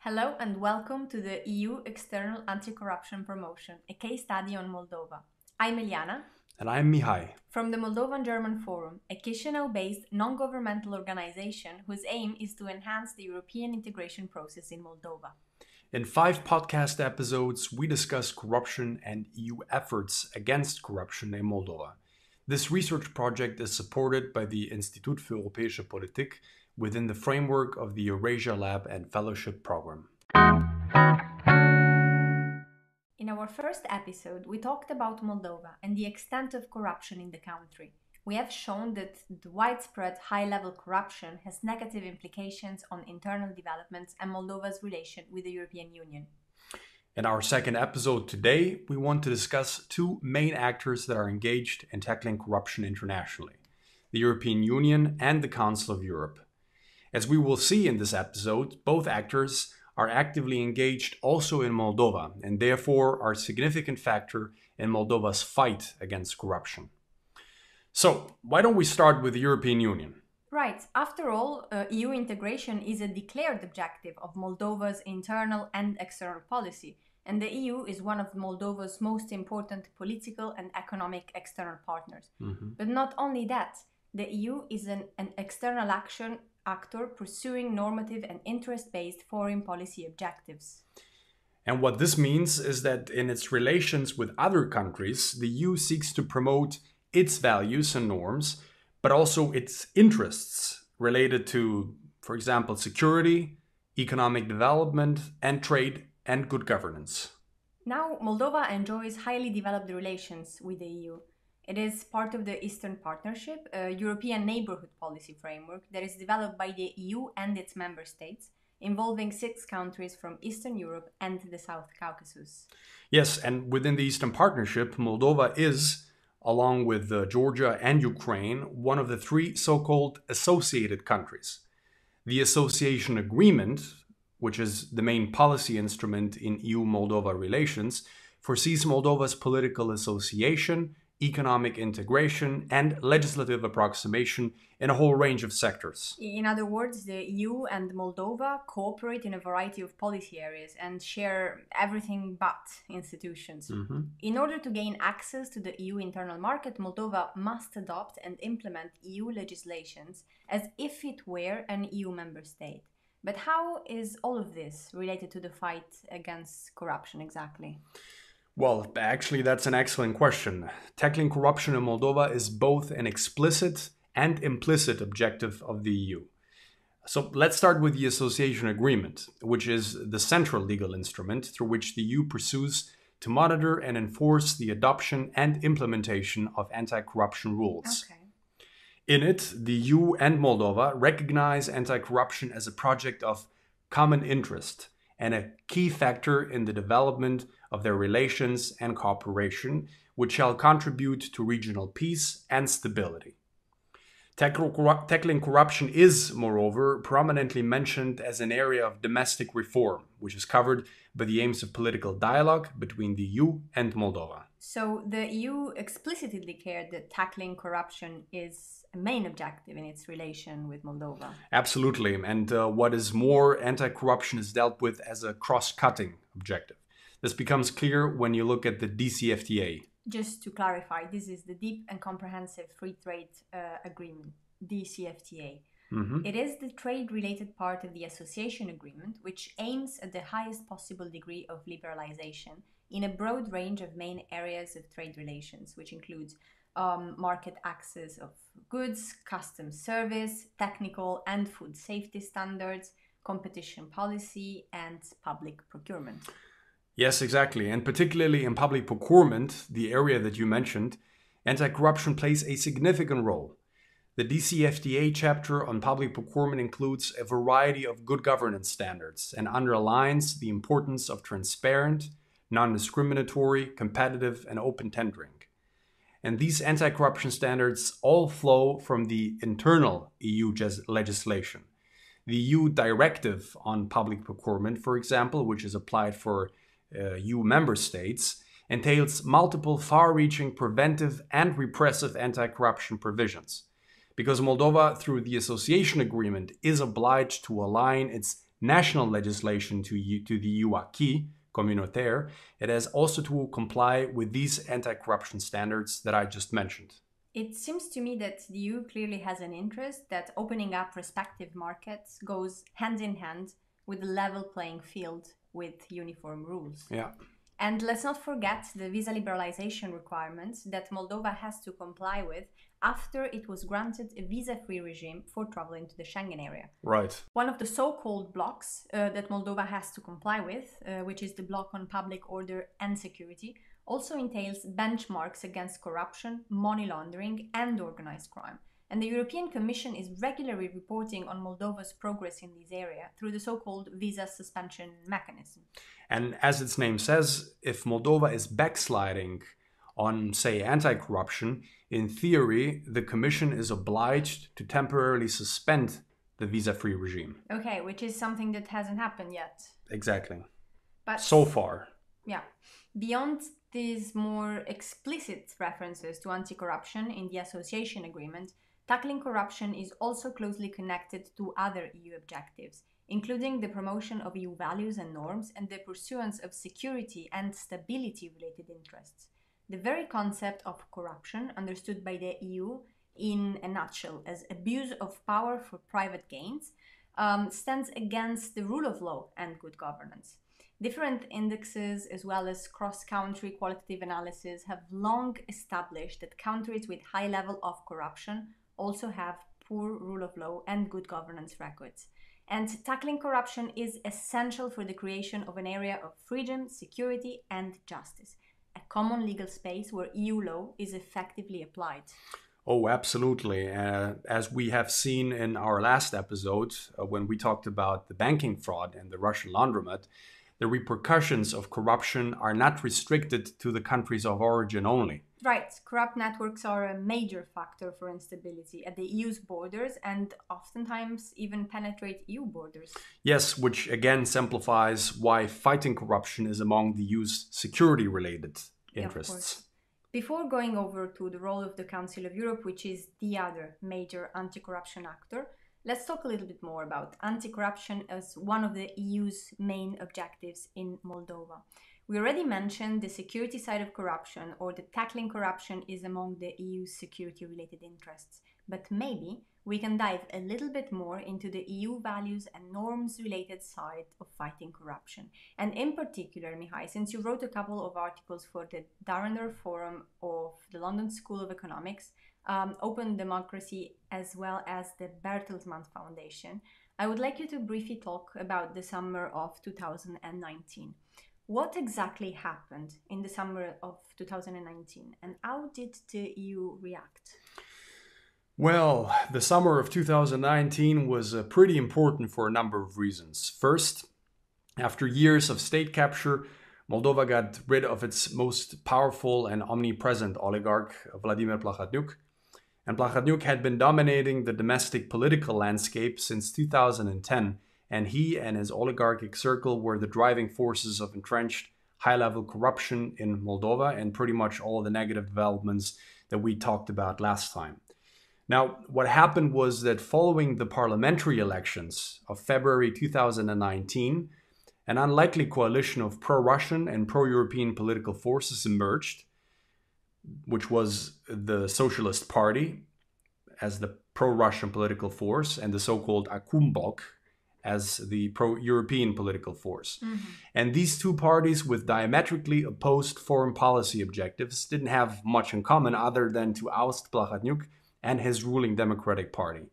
Hello and welcome to the EU External Anti-Corruption Promotion, a case study on Moldova. I'm Eliana. And I'm Mihai. From the Moldovan German Forum, a Chisinau-based non-governmental organization whose aim is to enhance the European integration process in Moldova. In 5 podcast episodes, we discuss corruption and EU efforts against corruption in Moldova. This research project is supported by the Institut für Europaeische Politik within the framework of the Eurasia Lab and Fellowship Program. In our first episode, we talked about Moldova and the extent of corruption in the country. We have shown that the widespread high-level corruption has negative implications on internal developments and Moldova's relation with the European Union. In our second episode today, we want to discuss 2 main actors that are engaged in tackling corruption internationally: the European Union and the Council of Europe. As we will see in this episode, both actors are actively engaged also in Moldova and therefore are a significant factor in Moldova's fight against corruption. So, why don't we start with the European Union? Right. After all, EU integration is a declared objective of Moldova's internal and external policy, and the EU is one of Moldova's most important political and economic external partners. But not only that, the EU is an external actor pursuing normative and interest-based foreign policy objectives. And what this means is that in its relations with other countries, the EU seeks to promote its values and norms, but also its interests related to, for example, security, economic development, and trade and good governance. Now, Moldova enjoys highly developed relations with the EU. It is part of the Eastern Partnership, a European neighborhood policy framework that is developed by the EU and its member states, involving 6 countries from Eastern Europe and the South Caucasus. Yes, and within the Eastern Partnership, Moldova is, along with Georgia and Ukraine, one of the 3 so-called associated countries. The Association Agreement, which is the main policy instrument in EU-Moldova relations, foresees Moldova's political association, economic integration, and legislative approximation in a whole range of sectors. In other words, the EU and Moldova cooperate in a variety of policy areas and share everything but institutions. In order to gain access to the EU internal market, Moldova must adopt and implement EU legislations as if it were an EU member state. But how is all of this related to the fight against corruption exactly? Well, actually, that's an excellent question. Tackling corruption in Moldova is both an explicit and implicit objective of the EU. So let's start with the Association Agreement, which is the central legal instrument through which the EU pursues to monitor and enforce the adoption and implementation of anti-corruption rules. Okay. In it, the EU and Moldova recognize anti-corruption as a project of common interest and a key factor in the development of their relations and cooperation, which shall contribute to regional peace and stability. Tackling corruption is, moreover, prominently mentioned as an area of domestic reform, which is covered by the aims of political dialogue between the EU and Moldova. So the EU explicitly declared that tackling corruption is a main objective in its relation with Moldova. Absolutely. And what is more, anti-corruption is dealt with as a cross-cutting objective. This becomes clear when you look at the DCFTA. Just to clarify, this is the Deep and Comprehensive Free Trade Agreement, DCFTA. It is the trade-related part of the Association Agreement, which aims at the highest possible degree of liberalization in a broad range of main areas of trade relations, which includes market access of goods, customs service, technical and food safety standards, competition policy, and public procurement. Yes, exactly. And particularly in public procurement, the area that you mentioned, anti-corruption plays a significant role. The DCFTA chapter on public procurement includes a variety of good governance standards and underlines the importance of transparent, non-discriminatory, competitive, and open tendering. And these anti-corruption standards all flow from the internal EU legislation. The EU directive on public procurement, for example, which is applied for EU member states, entails multiple far-reaching preventive and repressive anti-corruption provisions. Because Moldova, through the association agreement, is obliged to align its national legislation to the EU acquis communautaire, it has also to comply with these anti-corruption standards that I just mentioned. It seems to me that the EU clearly has an interest that opening up respective markets goes hand in hand with a level playing field with uniform rules. Yeah. And let's not forget the visa liberalization requirements that Moldova has to comply with after it was granted a visa-free regime for travel into the Schengen area. Right. One of the so-called blocks that Moldova has to comply with, which is the block on public order and security, also entails benchmarks against corruption, money laundering, and organized crime. And the European Commission is regularly reporting on Moldova's progress in this area through the so-called visa suspension mechanism. And as its name says, if Moldova is backsliding on, say, anti-corruption, in theory, the Commission is obliged to temporarily suspend the visa-free regime. Okay, which is something that hasn't happened yet. Exactly. But so far. Yeah. Beyond these more explicit references to anti-corruption in the association agreement, tackling corruption is also closely connected to other EU objectives, including the promotion of EU values and norms and the pursuance of security and stability-related interests. The very concept of corruption, understood by the EU in a nutshell as abuse of power for private gains, stands against the rule of law and good governance. Different indexes as well as cross-country qualitative analysis have long established that countries with high level of corruption also have poor rule of law and good governance records. And tackling corruption is essential for the creation of an area of freedom, security, and justice, a common legal space where EU law is effectively applied. Oh, absolutely. As we have seen in our last episode, when we talked about the banking fraud and the Russian laundromat, the repercussions of corruption are not restricted to the countries of origin only. Right. Corrupt networks are a major factor for instability at the EU's borders and oftentimes even penetrate EU borders. Yes, which again simplifies why fighting corruption is among the EU's security-related interests. Before going over to the role of the Council of Europe, which is the other major anti-corruption actor, let's talk a little bit more about anti-corruption as one of the EU's main objectives in Moldova. We already mentioned the security side of corruption, or the tackling corruption is among the EU's security-related interests. But maybe we can dive a little bit more into the EU values and norms-related side of fighting corruption. And in particular, Mihai, since you wrote a couple of articles for the Europaeische Forum of the London School of Economics, Open Democracy, as well as the Bertelsmann Foundation, I would like you to briefly talk about the summer of 2019. What exactly happened in the summer of 2019 and how did the EU react? Well, the summer of 2019 was pretty important for a number of reasons. First, after years of state capture, Moldova got rid of its most powerful and omnipresent oligarch, Vladimir Plahotniuc. And Plahotniuc had been dominating the domestic political landscape since 2010, and he and his oligarchic circle were the driving forces of entrenched high-level corruption in Moldova and pretty much all the negative developments that we talked about last time. Now, what happened was that following the parliamentary elections of February 2019, an unlikely coalition of pro-Russian and pro-European political forces emerged, which was the Socialist Party as the pro-Russian political force and the so-called Acum bloc as the pro-European political force. Mm-hmm. And these two parties with diametrically opposed foreign policy objectives didn't have much in common other than to oust Plahotniuc and his ruling Democratic Party.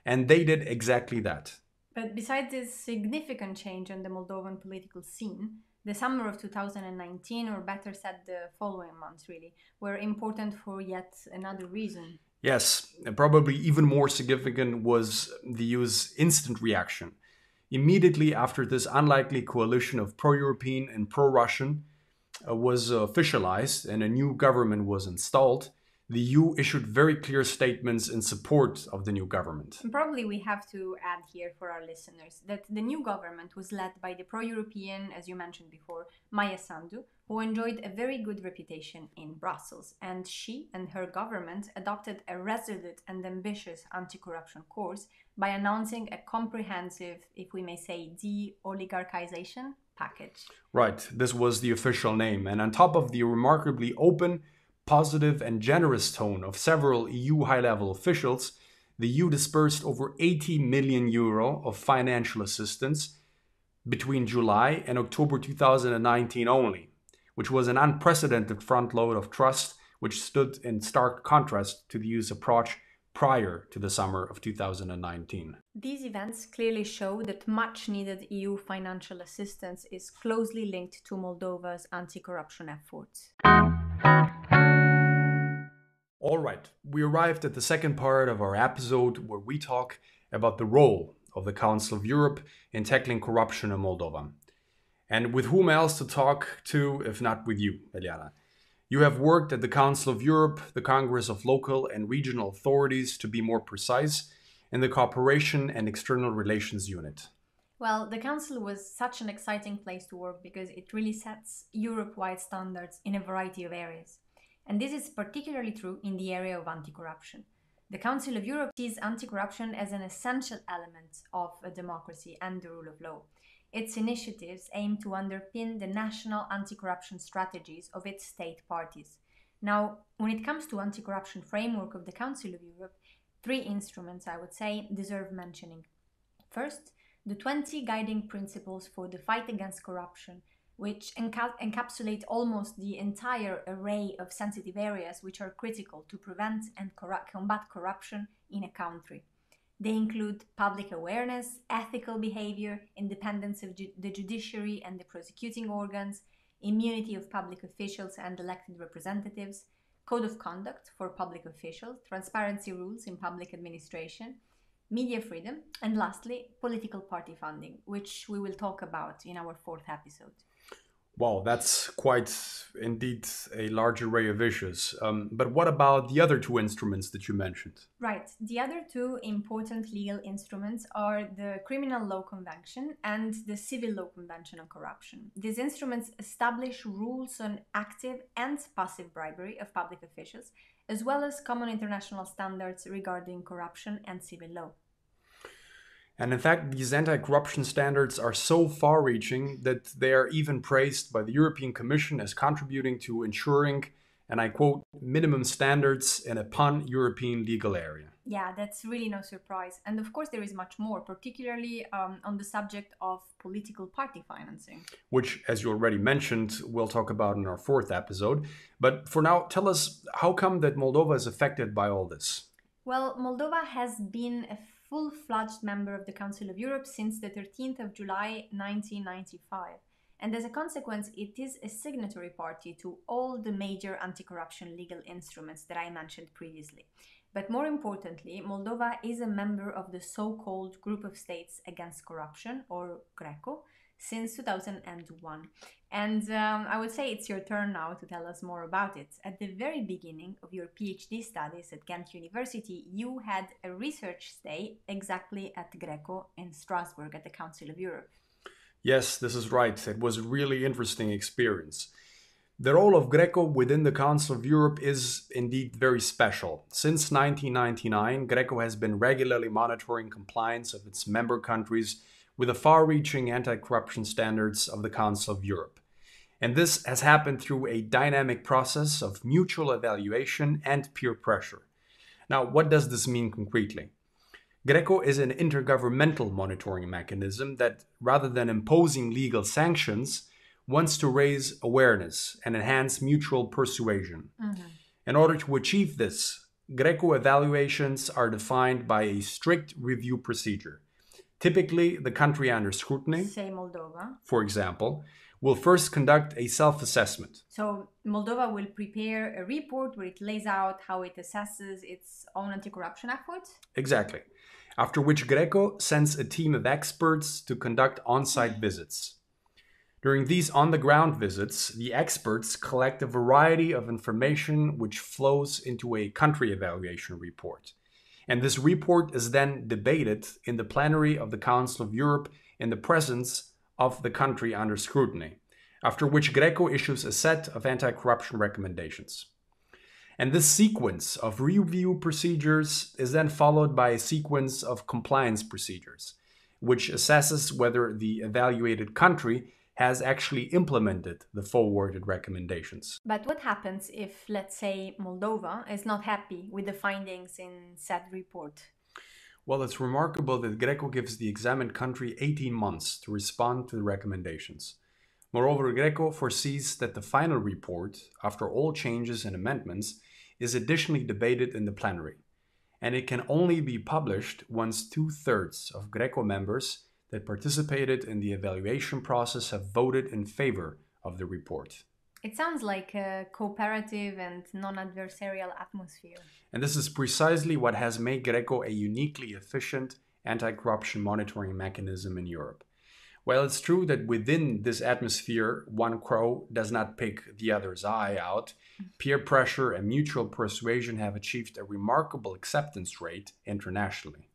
And they did exactly that. But besides this significant change in the Moldovan political scene, the summer of 2019, or better said the following months really, were important for yet another reason. Yes, and probably even more significant was the EU's instant reaction. Immediately after this unlikely coalition of pro-European and pro-Russian was officialized and a new government was installed, the EU issued very clear statements in support of the new government. And probably we have to add here for our listeners that the new government was led by the pro-European, as you mentioned before, Maia Sandu, who enjoyed a very good reputation in Brussels. And she and her government adopted a resolute and ambitious anti-corruption course by announcing a comprehensive, if we may say, de-oligarchization package. Right, this was the official name. And on top of the remarkably open, positive and generous tone of several EU high-level officials, the EU dispersed over 80 million euro of financial assistance between July and October 2019 only, which was an unprecedented front load of trust, which stood in stark contrast to the EU's approach prior to the summer of 2019. These events clearly show that much needed EU financial assistance is closely linked to Moldova's anti-corruption efforts. All right, we arrived at the second part of our episode where we talk about the role of the Council of Europe in tackling corruption in Moldova. And with whom else to talk to if not with you, Eliana? You have worked at the Council of Europe, the Congress of Local and Regional Authorities, to be more precise, in the Cooperation and External Relations Unit. Well, the Council was such an exciting place to work because it really sets Europe-wide standards in a variety of areas. And this is particularly true in the area of anti-corruption. The Council of Europe sees anti-corruption as an essential element of a democracy and the rule of law. Its initiatives aim to underpin the national anti-corruption strategies of its state parties. Now, when it comes to anti-corruption framework of the Council of Europe, 3 instruments, I would say, deserve mentioning. First, the 20 guiding principles for the fight against corruption, which encapsulate almost the entire array of sensitive areas which are critical to prevent and combat corruption in a country. They include public awareness, ethical behavior, independence of the judiciary and the prosecuting organs, immunity of public officials and elected representatives, code of conduct for public officials, transparency rules in public administration, media freedom, and lastly, political party funding, which we will talk about in our 4th episode. Wow, that's quite indeed a large array of issues. But what about the other 2 instruments that you mentioned? Right. The other 2 important legal instruments are the Criminal Law Convention and the Civil Law Convention on Corruption. These instruments establish rules on active and passive bribery of public officials, as well as common international standards regarding corruption and civil law. And in fact, these anti-corruption standards are so far-reaching that they are even praised by the European Commission as contributing to ensuring, and I quote, minimum standards in a pan-European legal area. Yeah, that's really no surprise. And of course, there is much more, particularly on the subject of political party financing. Which, as you already mentioned, we'll talk about in our 4th episode. But for now, tell us, how come that Moldova is affected by all this? Well, Moldova has been a full-fledged member of the Council of Europe since the 13th of July 1995. And as a consequence, it is a signatory party to all the major anti-corruption legal instruments that I mentioned previously. But more importantly, Moldova is a member of the so-called Group of States Against Corruption, or GRECO, since 2001. And I would say it's your turn now to tell us more about it. At the very beginning of your PhD studies at Ghent University, you had a research stay exactly at GRECO in Strasbourg at the Council of Europe. Yes, this is right. It was a really interesting experience. The role of GRECO within the Council of Europe is indeed very special. Since 1999, GRECO has been regularly monitoring compliance of its member countries with the far-reaching anti-corruption standards of the Council of Europe. And this has happened through a dynamic process of mutual evaluation and peer pressure. Now, what does this mean concretely? GRECO is an intergovernmental monitoring mechanism that, rather than imposing legal sanctions, wants to raise awareness and enhance mutual persuasion. In order to achieve this, GRECO evaluations are defined by a strict review procedure. Typically, the country under scrutiny, say Moldova, for example, will first conduct a self-assessment. So Moldova will prepare a report where it lays out how it assesses its own anti-corruption efforts? Exactly. After which GRECO sends a team of experts to conduct on-site visits. During these on-the-ground visits, the experts collect a variety of information which flows into a country evaluation report. And this report is then debated in the plenary of the Council of Europe in the presence of the country under scrutiny, after which Greco issues a set of anti-corruption recommendations. And this sequence of review procedures is then followed by a sequence of compliance procedures, which assesses whether the evaluated country has actually implemented the forwarded recommendations. But what happens if, let's say, Moldova is not happy with the findings in said report? Well, it's remarkable that Greco gives the examined country 18 months to respond to the recommendations. Moreover, Greco foresees that the final report, after all changes and amendments, is additionally debated in the plenary, and it can only be published once 2/3 of Greco members that participated in the evaluation process have voted in favor of the report. It sounds like a cooperative and non-adversarial atmosphere. And this is precisely what has made Greco a uniquely efficient anti-corruption monitoring mechanism in Europe. While it's true that within this atmosphere, one crow does not pick the other's eye out, peer pressure and mutual persuasion have achieved a remarkable acceptance rate internationally.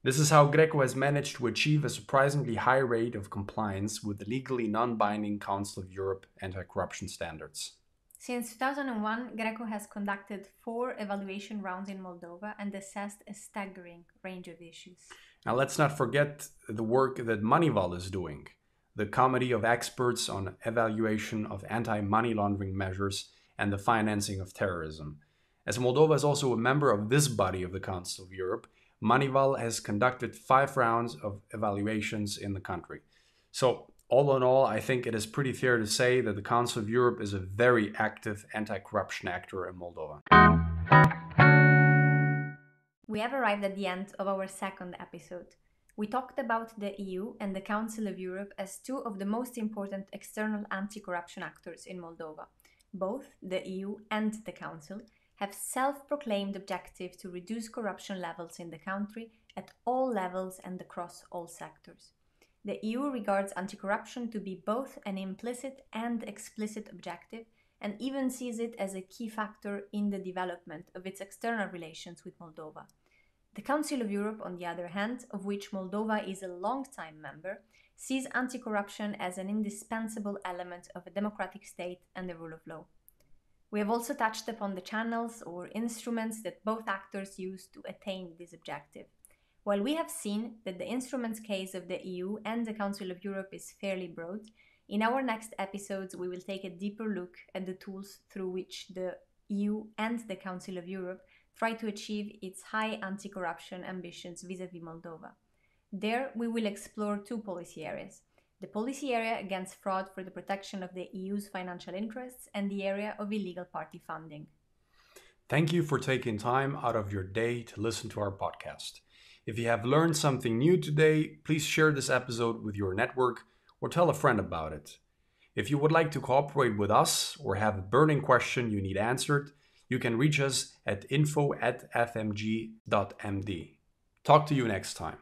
This is how Greco has managed to achieve a surprisingly high rate of compliance with the legally non-binding Council of Europe anti-corruption standards. Since 2001, Greco has conducted 4 evaluation rounds in Moldova and assessed a staggering range of issues. Now let's not forget the work that Manival is doing, the committee of experts on evaluation of anti-money laundering measures and the financing of terrorism. As Moldova is also a member of this body of the Council of Europe, Manival has conducted 5 rounds of evaluations in the country. So, all in all, I think it is pretty fair to say that the Council of Europe is a very active anti-corruption actor in Moldova. We have arrived at the end of our second episode. We talked about the EU and the Council of Europe as 2 of the most important external anti-corruption actors in Moldova. Both the EU and the Council have self-proclaimed objective to reduce corruption levels in the country at all levels and across all sectors. The EU regards anti-corruption to be both an implicit and explicit objective, and even sees it as a key factor in the development of its external relations with Moldova. The Council of Europe, on the other hand, of which Moldova is a long-time member, sees anti-corruption as an indispensable element of a democratic state and the rule of law. We have also touched upon the channels or instruments that both actors use to attain this objective. While we have seen that the instruments case of the EU and the Council of Europe is fairly broad, in our next episodes we will take a deeper look at the tools through which the EU and the Council of Europe try to achieve its high anti-corruption ambitions vis-à-vis Moldova. There we will explore 2 policy areas: the policy area against fraud for the protection of the EU's financial interests and the area of illegal party funding. Thank you for taking time out of your day to listen to our podcast. If you have learned something new today, please share this episode with your network or tell a friend about it. If you would like to cooperate with us or have a burning question you need answered, you can reach us at info@fmg.md. Talk to you next time.